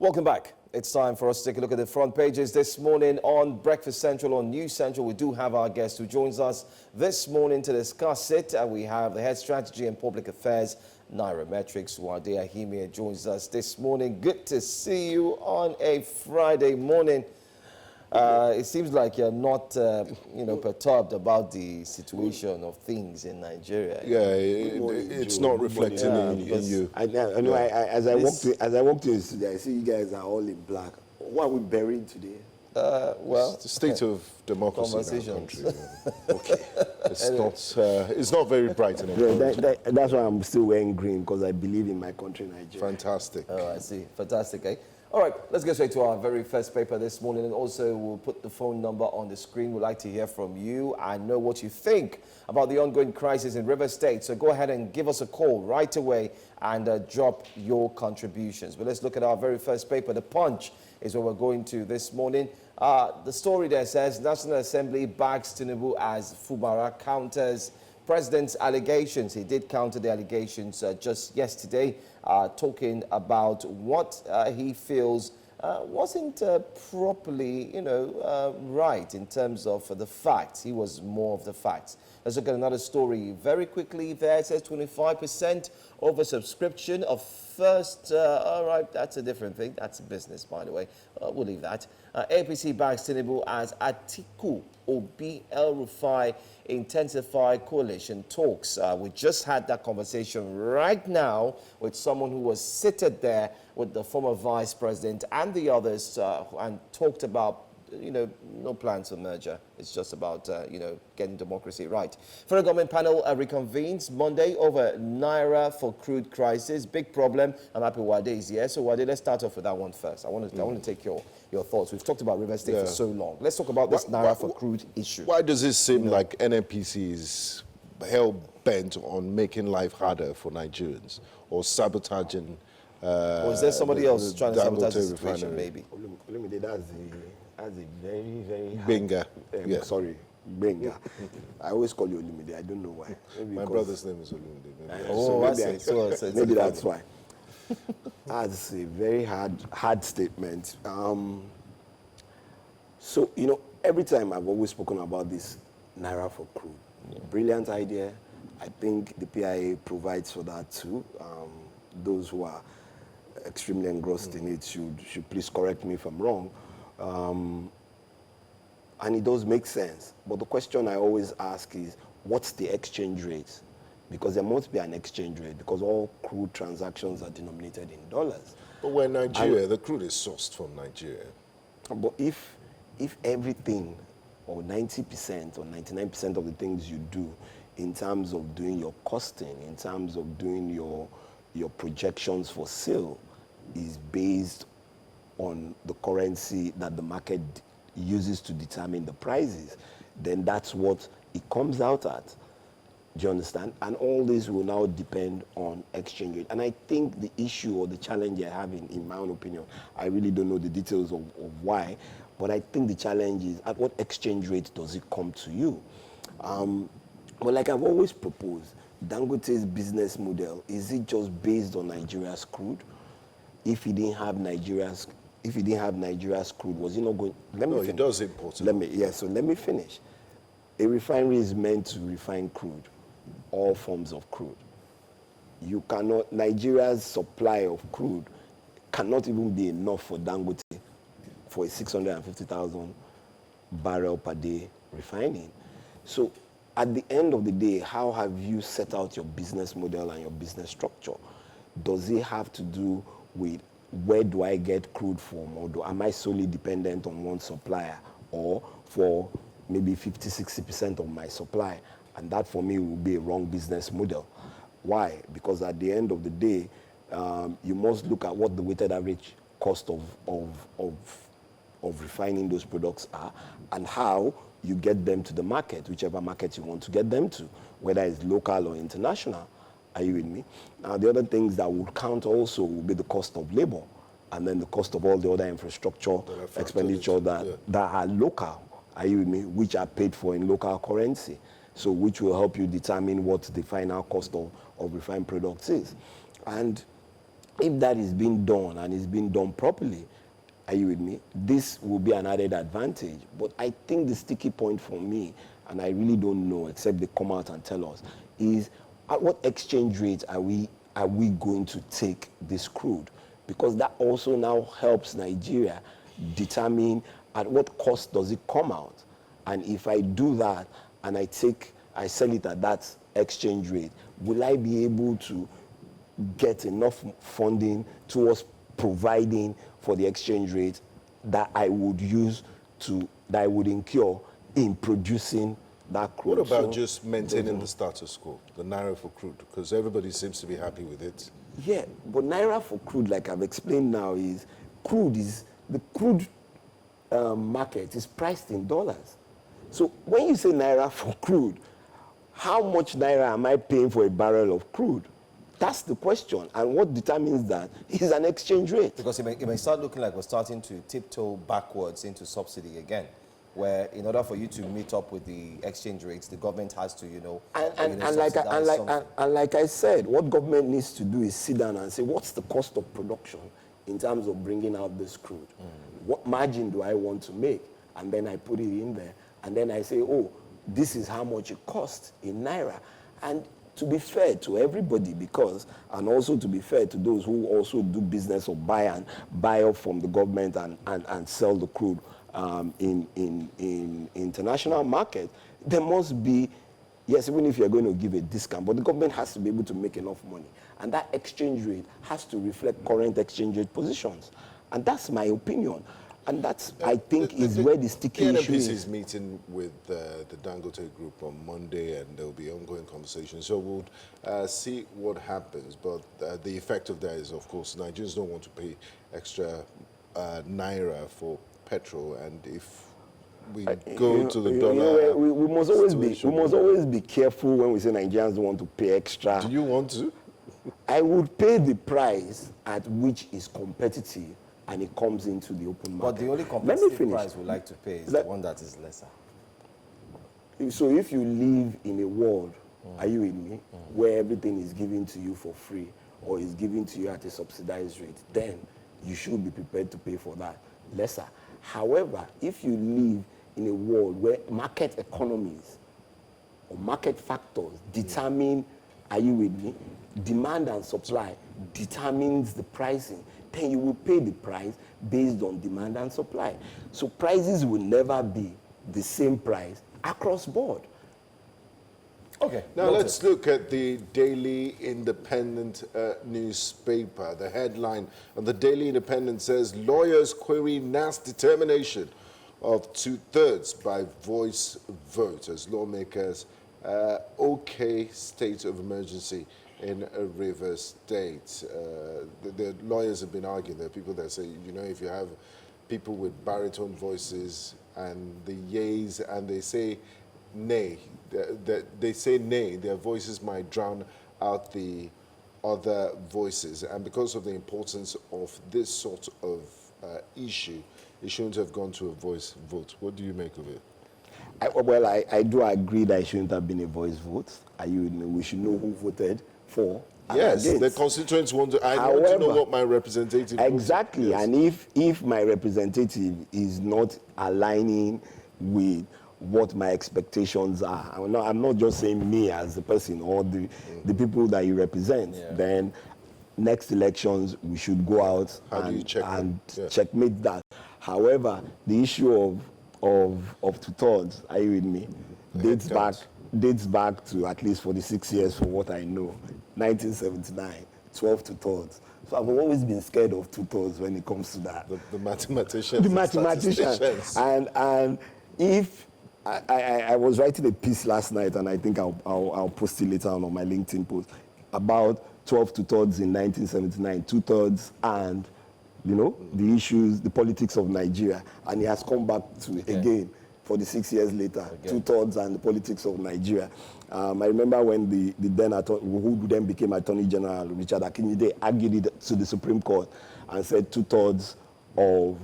Welcome back. It's time for us to take a look at the front pages this morning on Breakfast Central, on News Central. We do have our guest who joins us this morning to discuss it. And we have the Head Strategy and Public Affairs, Nairametrics, Uade Ahimie joins us this morning. Good to see you on a Friday morning. It seems like you're not, perturbed about the situation of things in Nigeria. Yeah, it's not reflecting in you. As I walked in today, I see you guys are all in black. What are we burying today? Well, it's the state of democracy in our country. Okay. It's not very bright in our country. That's why I'm still wearing green, because I believe in my country, Nigeria. Fantastic. Oh, I see. Fantastic, eh? All right, let's get straight to our very first paper this morning, and also we'll put the phone number on the screen. We'd like to hear from you and know what you think about the ongoing crisis in River State. So go ahead and give us a call right away and drop your contributions. But let's look at our very first paper. The Punch is what we're going to this morning. The story there says National Assembly backs Tinubu as Fubara counters President's allegations. He did counter the allegations just yesterday, talking about what he feels wasn't properly, right in terms of the facts. He was more of the facts. Let's look at another story very quickly there. It says 25% oversubscription of first. All right, that's a different thing. That's a business, by the way. We'll leave that. APC backs Tinubu as Atiku Abubakar El-Rufai intensify coalition talks. We just had that conversation right now with someone who was seated there with the former vice president and the others and talked about, no plans for merger. It's just about, getting democracy right. Federal government panel reconvenes Monday over Naira for crude crisis. Big problem. I'm happy Uade is here. So Uade, let's start off with that one first. I want to take your thoughts. We've talked about River State for so long. Let's talk about this Naira for crude issue. Why does it seem like NNPC is hell-bent on making life harder for Nigerians or sabotaging? Or is there somebody else trying to sabotage the situation, maybe? That's a very, very hard... Benga. Sorry, Benga. I always call you Olumide. I don't know why. My brother's name is Olumide. So maybe that's why. That's a very hard statement. So, every time I've always spoken about this Naira for crude. Brilliant idea. I think the PIA provides for that too. Those who are extremely engrossed in it should please correct me if I'm wrong. And it does make sense. But the question I always ask is, what's the exchange rate? Because there must be an exchange rate, because all crude transactions are denominated in dollars. But when Nigeria, the crude is sourced from Nigeria. But if everything, or 90% or 99% of the things you do in terms of doing your costing, in terms of doing your projections for sale, is based on the currency that the market uses to determine the prices, then that's what it comes out at. Do you understand? And all this will now depend on exchange rate. And I think the issue or the challenge you're having, in my own opinion, I really don't know the details of why, but I think the challenge is, at what exchange rate does it come to you? But like I've always proposed, Dangote's business model, is it just based on Nigeria's crude? If he didn't have Nigeria's crude, was he not going? No, he does import it. So let me finish. A refinery is meant to refine crude, all forms of crude. You cannot, Nigeria's supply of crude cannot even be enough for Dangote for a 650,000 barrel per day refining. So at the end of the day, how have you set out your business model and your business structure? Does it have to do with where do I get crude from, or am I solely dependent on one supplier, or for maybe 50-60% of my supply? And that for me will be a wrong business model. Why? Because at the end of the day, you must look at what the weighted average cost of refining those products are, and how you get them to the market, whichever market you want to get them to, whether it's local or international. Are you with me? Now, the other things that would count also will be the cost of labor, and then the cost of all the other infrastructure expenditure that are local. Are you with me? Which are paid for in local currency. So which will help you determine what the final cost of refined products is. And if that is being done and is being done properly, are you with me? This will be an added advantage. But I think the sticky point for me, and I really don't know except they come out and tell us, is at what exchange rate are we going to take this crude? Because that also now helps Nigeria determine at what cost does it come out. And if I do that and I sell it at that exchange rate, will I be able to get enough funding towards providing for the exchange rate that I would incur in producing that crude? What about just maintaining the status quo, the naira for crude? Because everybody seems to be happy with it. Yeah, but naira for crude, like I've explained now, the crude market is priced in dollars. So when you say naira for crude, how much naira am I paying for a barrel of crude? That's the question. And what determines that is an exchange rate. Because it may start looking like we're starting to tiptoe backwards into subsidy again, where in order for you to meet up with the exchange rates, the government has to, And like I said, what government needs to do is sit down and say, what's the cost of production in terms of bringing out this crude? What margin do I want to make? And then I put it in there. And then I say, oh, this is how much it costs in naira. And to be fair to everybody, and also to be fair to those who also do business or buy up from the government and sell the crude in international market, there must be, yes, even if you're going to give a discount, but the government has to be able to make enough money. And that exchange rate has to reflect current exchange rate positions. And that's my opinion. And that's, I think, is where the sticky issue is. The NNPC is meeting with the Dangote Group on Monday, and there will be ongoing conversations. So we'll see what happens. But the effect of that is, of course, Nigerians don't want to pay extra naira for petrol. And if we go to the dollar, we must always be careful when we say Nigerians don't want to pay extra. Do you want to? I would pay the price at which is competitive and it comes into the open market. But the only competitive price we like to pay is the one that is lesser. So if you live in a world, are you with me, where everything is given to you for free or is given to you at a subsidized rate, then you should be prepared to pay for that lesser. However, if you live in a world where market economies or market factors determine, are you with me, demand and supply determines the pricing, then you will pay the price based on demand and supply. So prices will never be the same price across board. Okay, now let's look at the Daily Independent newspaper. The headline on the Daily Independent says, lawyers query NAS determination of 2/3 by voice vote as lawmakers okay state of emergency in a river state. The lawyers have been arguing. There are people that say, you know, if you have people with baritone voices and the yeas and they say nay, they say nay, their voices might drown out the other voices. And because of the importance of this sort of issue, it shouldn't have gone to a voice vote. What do you make of it? I do agree that it shouldn't have been a voice vote. We should know who voted for. Yes, the constituents want to. I want to know what my representative. Exactly, yes. And if my representative is not aligning with what my expectations are, I'm not just saying me as the person or the people that you represent. Yeah. Then next elections we should go out and checkmate that. However, the issue of 2/3, are you with me, dates back to at least 46 years from what I know, 1979, 12 2/3. So I've always been scared of 2/3 when it comes to that. The mathematicians. The mathematicians. And if I was writing a piece last night, and I think I'll post it later on my LinkedIn post about 12 2/3 in 1979, 2/3 and the issues, the politics of Nigeria, and he has come back to again 46 years later, 2/3 and the politics of Nigeria. I remember when the then who then became Attorney General, Richard Akinjide, argued it to the Supreme Court and said 2/3 of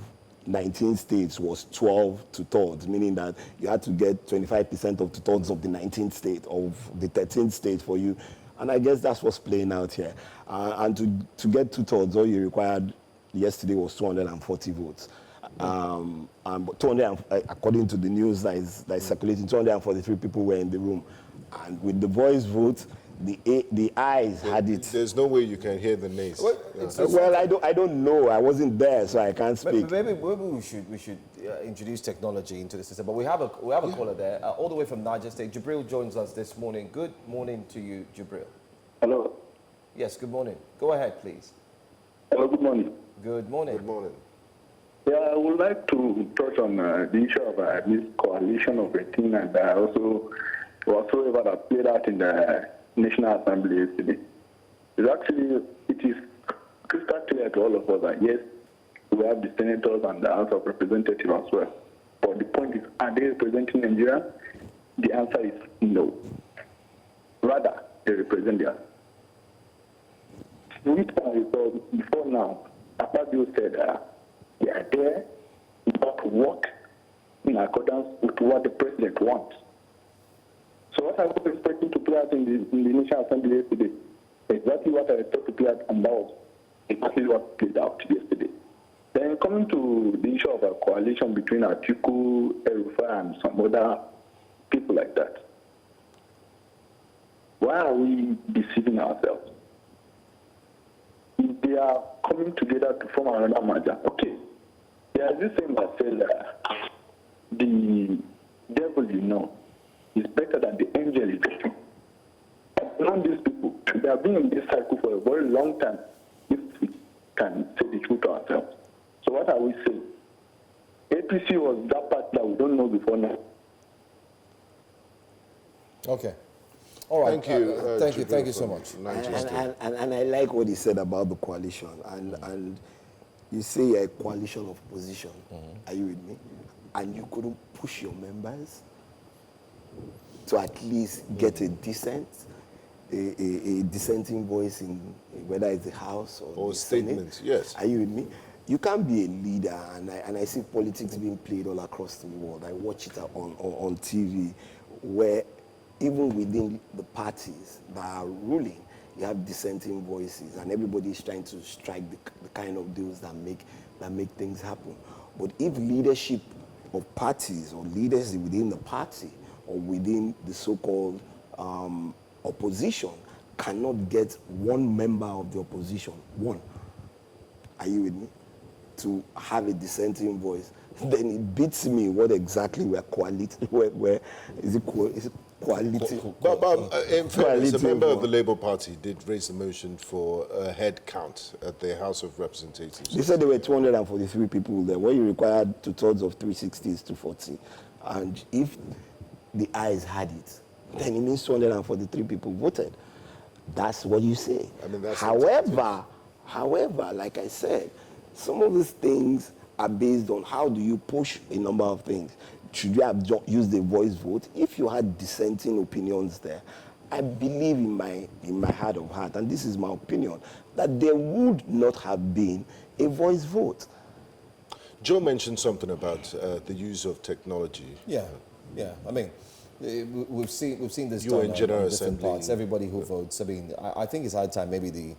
19 states was 12 2/3, meaning that you had to get 25% of 2/3 of the 19th state, of the 13th state for you And I guess that's what's playing out here. And to get 2/3, all you required yesterday was 240 votes. 200, according to the news that is circulating, 243 people were in the room. And with the voice vote, the ayes had it. There's no way you can hear the nays. Well, I don't know. I wasn't there, so I can't speak. Maybe we should introduce technology into the system. But we have a caller there, all the way from Niger State. Jibril joins us this morning. Good morning to you, Jibril. Hello. Yes, good morning. Go ahead, please. Hello, good morning. Good morning. Good morning. Yeah, I would like to touch on the issue of this coalition of 18 and also whatsoever that played out in the National Assembly yesterday. It is crystal clear to all of us that yes, we have the senators and the House of Representatives as well. But the point is, are they representing Nigeria? The answer is no. Rather, they represent us. Before now, Akpabio said they are there to work in accordance with what the president wants. So what I was expecting to play out in the National Assembly yesterday, exactly what I expected to play out, and that was exactly what played out yesterday. Then coming to the issue of a coalition between Atiku, Abubakar, and some other people like that, why are we deceiving ourselves? If they are coming together to form another merger, okay. There is this thing that says the devil you know is better than the angel you get. I've known these people. They have been in this cycle for a very long time, if we can say the truth to ourselves. So what are we saying? APC was that part that we don't know before now. Okay. All right. Thank you so much. And I like what he said about the coalition. And you say you're a coalition of opposition. Are you with me? And you couldn't push your members to at least get a dissenting voice in whether it's the House or the statements. Senate. Yes. Are you with me? You can't be a leader, and I see politics being played all across the world. I watch it on TV, where even within the parties that are ruling, you have dissenting voices, and everybody is trying to strike the kind of deals that make things happen. But if leadership of parties or leaders within the party or within the so-called opposition cannot get one member of the opposition, are you with me, to have a dissenting voice, then it beats me what exactly we're coaliting. Is it coaliting? But in fairness, a member of the Labour Party did raise a motion for a head count at the House of Representatives. They said there were 243 people there. When you required 2/3 of 360 is 240. And if the ayes had it, then it means 243 people voted. That's what you say. I mean, that's However, like I said, some of these things are based on how do you push a number of things. Should you have used the voice vote? If you had dissenting opinions there, I believe in my heart of heart, and this is my opinion, that there would not have been a voice vote. Joe mentioned something about the use of technology. Yeah. I mean, we've seen this You're done in General in different Assembly. parts. Everybody who votes. I mean, I think it's high time maybe the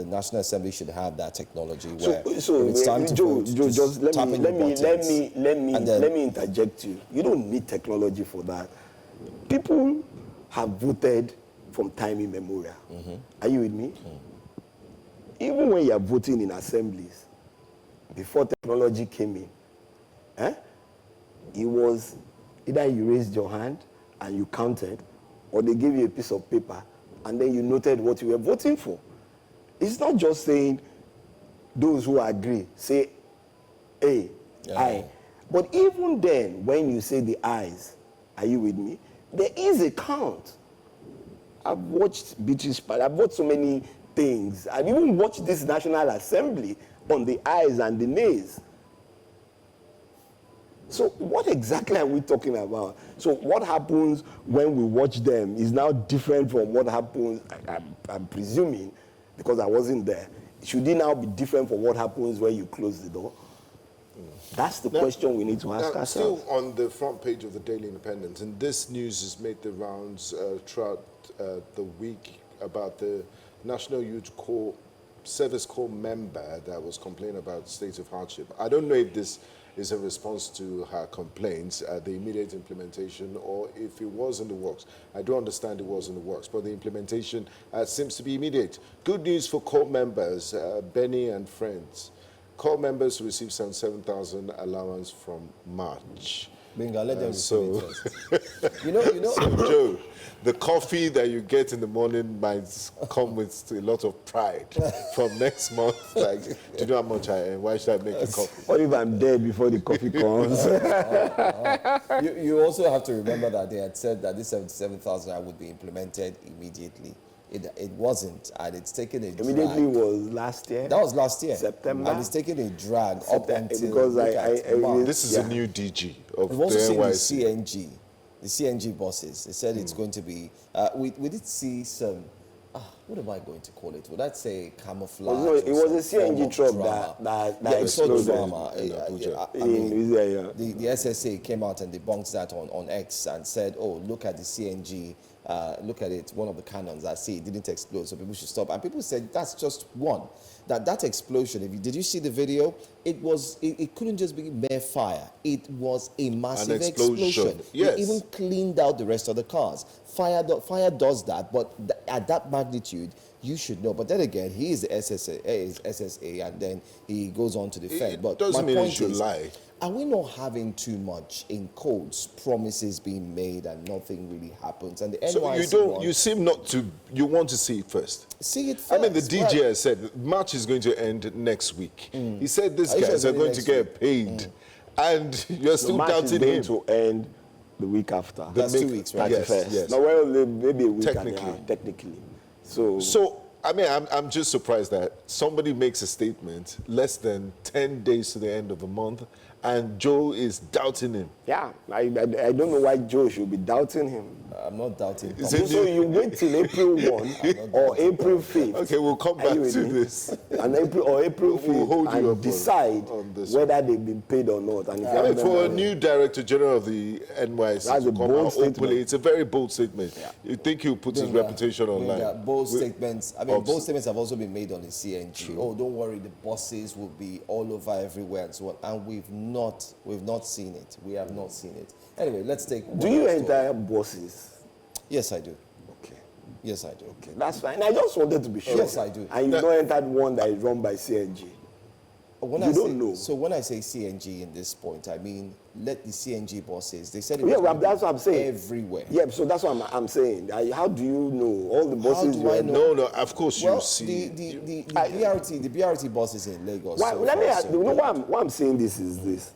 National Assembly should have that technology where So it's time to vote, just let me interject you. You don't need technology for that. People have voted from time immemorial. Are you with me? Even when you are voting in assemblies, before technology came in, it was either you raised your hand and you counted, or they gave you a piece of paper and then you noted what you were voting for. It's not just saying those who agree say A, aye. But even then, when you say the ayes, are you with me? There is a count. I've watched British Parliament, I've watched so many things. I've even watched this National Assembly on the ayes and the nays. So what exactly are we talking about? So what happens when we watch them is now different from what happens, I'm presuming, because I wasn't there. Should it now be different from what happens when you close the door? That's the question we need to ask ourselves. Still on the front page of the Daily Independent, and this news has made the rounds throughout the week about the National Youth Corps Service Corps member that was complaining about state of hardship. I don't know if this is a response to her complaints, the immediate implementation, or if it was in the works. I do understand it was in the works, but the implementation seems to be immediate. Good news for corps members, Benny and friends. Corps members receive some 7,000 allowance from March. Bingo, let them so, you know. So, Joe, the coffee that you get in the morning might come with a lot of pride from next month. Like, do you know how much I earn? Why should I make a coffee? What if I'm dead before the coffee comes? You also have to remember that they had said that this 77,000 would be implemented immediately. It wasn't, and it's taken a drag. Immediately was last year. That was last year. September. And it's taken a drag up until because March. This is a new DG of We've the also seen NYC. the CNG buses. They said it's going to be, we did see some, what am I going to call it? Would I say camouflage? No, it was a CNG truck that exploded. The SSA came out and debunked that on X and said, oh, look at the CNG, look at it, one of the cannons. I see it didn't explode, so people should stop. And people said that's just one. That explosion, did you see the video? It couldn't just be mere fire. It was a massive explosion. Yes. It even cleaned out the rest of the cars. Fire does that, but at that magnitude, you should know. But then again, he is the SSA, and then he goes on to defend. But doesn't my mean point he should is, lie. are we not having too much in codes, promises being made and nothing really happens? And the NYC So you seem not to, you want to see it first. See it first. I mean, the DJ has said March is going to end next week. He said these guys are going to get paid. And you're still doubting him. March is going to end the week after. That's 2 weeks, right? Yes. Now, well, maybe a week Technically. technically. So, I mean, I'm just surprised that somebody makes a statement less than 10 days to the end of the month, and Joe is doubting him. Yeah, I don't know why Joe should be doubting him. I'm not doubting. So you wait till April 1 or April 5th. Okay, we'll come back to this. And April 5th We'll hold you and up decide on this whether they've been paid or not. And if you I mean, haven't for a done new director general of the NYC That's to a come bold out openly, statement. it's a very bold statement. You think he'll put his reputation online? Bold statements. I mean, bold statements have also been made on the CNG. Oh, don't worry, the buses will be all over everywhere and so on. And we've not seen it. We have not seen it. Anyway, let's take. Do you enter buses? Yes, I do. Okay. Yes, I do. Okay, that's fine. I just wanted to be sure. Yes, I do. And you've not entered one that is run by CNG. You don't know. So when I say CNG in this point, I mean let the CNG buses. They said it Yeah, was well, that's what I'm saying. everywhere. Yeah, so that's what I'm saying. How do you know all the buses? do I know? No, of course Well, you see. the BRT buses in Lagos. Why, so let me far, ask so you. good. Why I'm saying this is this.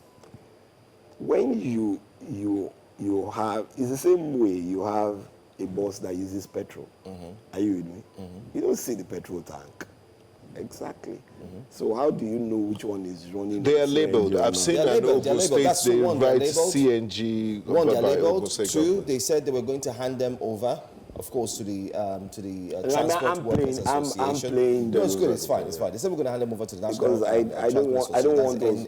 When you have, it's the same way you have a bus that uses petrol. Are you with me? You don't see the petrol tank. Exactly. So how do you know which one is running? They are CNG labeled. or I've not? seen They're an labeled, they're Ogun labeled. State, That's they one, they're write labeled. CNG. One, they're by Ogun labeled. State Two, government. they said they were going to hand them over, of course, to the Transport I'm Workers playing- I'm Association. playing No, it's good. the- It's fine. It's fine. They said we're going to hand them over to the National Because I don't want those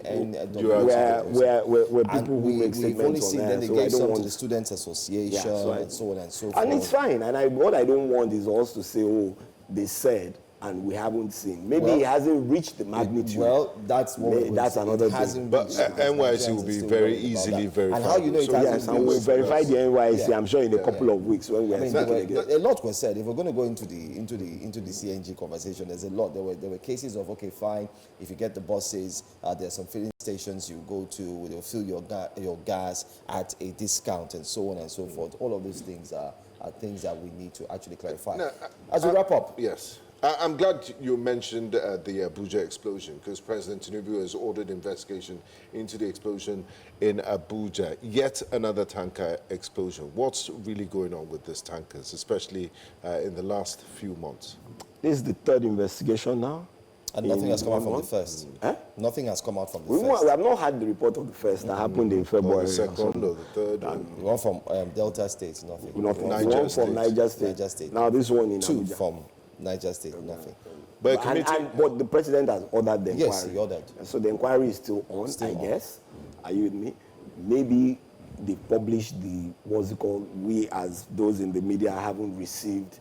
where people who make we've only statements on seen there. then they So I gave don't some to want the Students Association and so on and so forth. And it's fine. And what I don't want is also to say, oh, they said, and we haven't seen. Maybe it hasn't reached the magnitude. Well, that's what That's another thing. hasn't But reached because NYC will Nigerians be are still very worried about easily that. verified. And how you know it So hasn't Yes, been and we'll verify the NYC, Yeah. I'm sure, in a couple of weeks when we are speaking again. A lot was said. If we're going to go into the CNG conversation, there's a lot. There were cases of, okay, fine, if you get the buses, there's some filling stations you go to, they'll fill your gas at a discount and so on and so forth. All of those things are things that we need to actually clarify. Now, As we wrap up. Yes. I'm glad you mentioned the Abuja explosion, because President Tinubu has ordered investigation into the explosion in Abuja. Yet another tanker explosion. What's really going on with these tankers, especially in the last few months? This is the third investigation now. And nothing has come out from the month? first. Eh? Nothing has come out from the We first. have not had the report of the first that happened in Or February. the second or the third? The one from Delta State, nothing. Nothing. Niger One State. from Niger State. Niger State. Now this one in Two Abuja. from Niger State, nothing. But a And, committee, but the president has ordered the inquiry. Yes, he ordered. So the inquiry is still on, I guess. Are you with me? Maybe they published the, what's it called, we as those in the media haven't received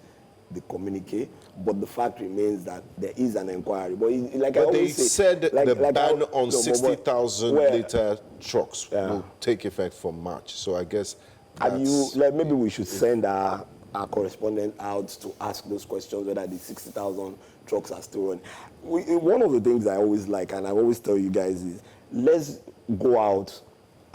the communique, but the fact remains that there is an inquiry. But like I but they always say, said the ban on no, 60,000 well, litre trucks will take effect from March. So I guess have you, that's... like, maybe we should send our correspondent out to ask those questions, whether the 60,000 trucks are still running. One of the things I always like, and I always tell you guys, is let's go out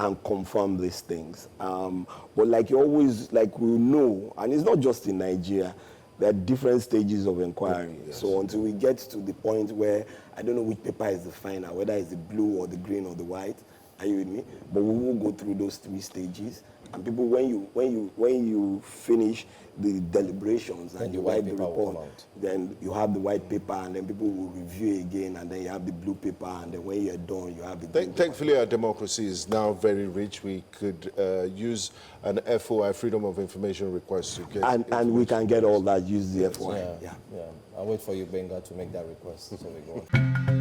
and confirm these things. But like you always, like we know, and it's not just in Nigeria, there are different stages of inquiry. Yes. So until we get to the point where, I don't know which paper is the final, whether it's the blue or the green or the white, are you with me? But we will go through those 3 stages. And people, when you finish the deliberations and you write the report, then you have the white paper, and then people will review again, and then you have the blue paper, and then when you're done, you have the green Thankfully, paper. our democracy is now very rich. We could use an FOI, Freedom of Information request to get and we can get all that, use the FOI. Yeah. I'll wait for you, Benga, to make that request. So we go on.